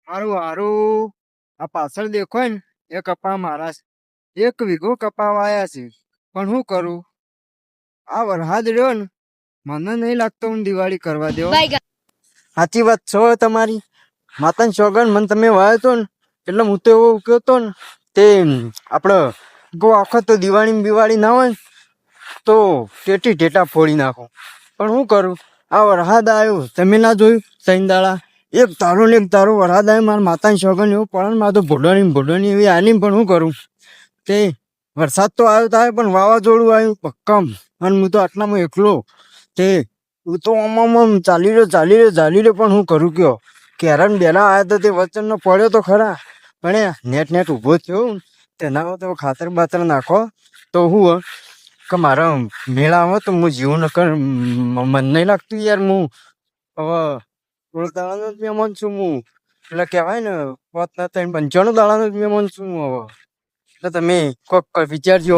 હારું હારું. આ પાછળ દેખો ને એ કપા મારા છે. 1 વીઘો કપા વાયા છે. પણ શું કરું? આ વરસાદ રહ્યો ને મને નહીં લાગતો હું દિવાળી કરવા દેવો. સાચી વાત છો તમારી. માતાની સોગન મને તમે વાયો તો ને એટલે હું તો એવો ઉગ્યો તો ને તે આપણે ગો આખો તો દિવાળી ના હોય ને તો ટેટા ફોડી નાખો. પણ શું કરું? આ વરસાદ આવ્યો તમે ના જોયું? 3 દાડા એક તારો ને એક તારો વરસાદ આવ્યો. મારા માતાની સોગન એવું પડે ને મારે તો ભોડોની એવી આલી. પણ શું કરું? તે વરસાદ તો આવ્યો થાય પણ વાવાઝોડું આવ્યું ભક્કમ. અને હું તો આટલામાં એકલો. તે હું તો આમ ચાલી રહ્યો પણ હું કરું કયો? કેરન બેલા આવ્યા તો તે વચનનો પડ્યો તો ખરા. પણ નેટ ઊભો થયો તેના તો ખાતર બાતર નાખો તો હું કે મારા મેળા આવે તો હું જીવું નકર મન નહીં લાગતું યાર. હું હવે 16 દાડાનો જ મહેમાન છું હું. એટલે કહેવાય ને 95 દાડાનો જ મહેમાન છું હું હવે. એટલે તમે કોક વિચારજો.